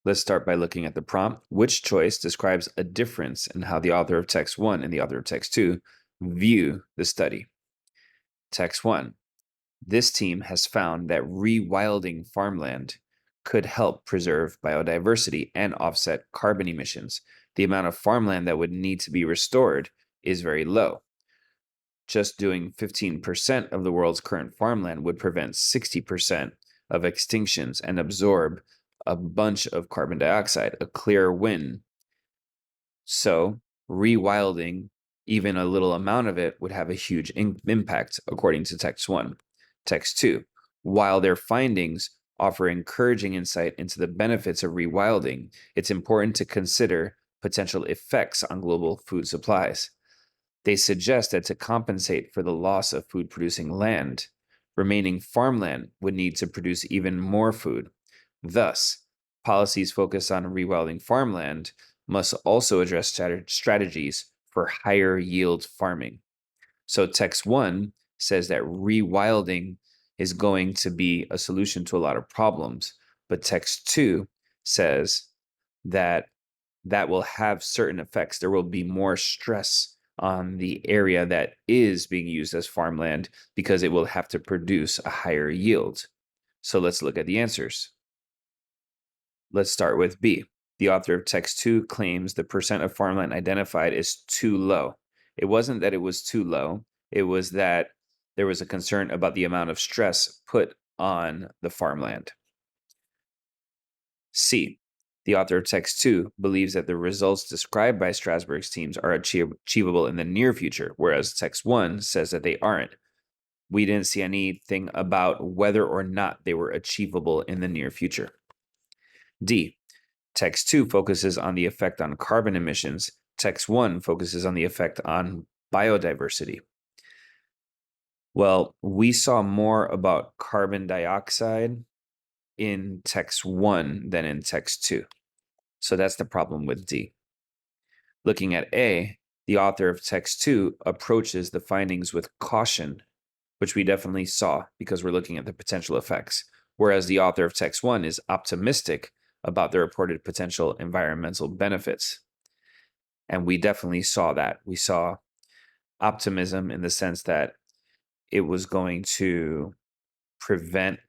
Let's start by looking at the prompt. Which choice describes a difference in how the author of text 1 and the author of text 2 view the study? Text 1. This team has found that rewilding farmland could help preserve biodiversity and offset carbon emissions. The amount of farmland that would need to be restored is very low. Just doing 15% of the world's current farmland would prevent 60% of extinctions and absorb a bunch of carbon dioxide, a clear win. So, rewilding, even a little amount of it, would have a huge impact, according to text 1. Text 2. While their findings offer encouraging insight into the benefits of rewilding, it's important to consider potential effects on global food supplies. They suggest that to compensate for the loss of food-producing land, remaining farmland would need to produce even more food. Thus, policies focused on rewilding farmland must also address strategies for higher yield farming. So text 1 says that rewilding is going to be a solution to a lot of problems, but text 2 says that will have certain effects. There will be more stress on the area that is being used as farmland because it will have to produce a higher yield. So let's look at the answers. Let's start with B. The author of text 2 claims the percent of farmland identified is too low. It wasn't that it was too low. It was that there was a concern about the amount of stress put on the farmland. C. The author of text 2 believes that the results described by Strassburg's teams are achievable in the near future, whereas text 1 says that they aren't. We didn't see anything about whether or not they were achievable in the near future. D. Text 2 focuses on the effect on carbon emissions. Text 1 focuses on the effect on biodiversity. Well, we saw more about carbon dioxide in text 1 than in text 2. So that's the problem with D. Looking at A, the author of text 2 approaches the findings with caution, which we definitely saw because we're looking at the potential effects, whereas the author of text 1 is optimistic about the reported potential environmental benefits. And we definitely saw that. We saw optimism in the sense that it was going to prevent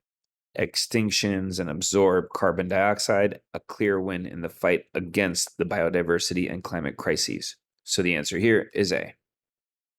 extinctions and absorb carbon dioxide, a clear win in the fight against the biodiversity and climate crises. So the answer here is A.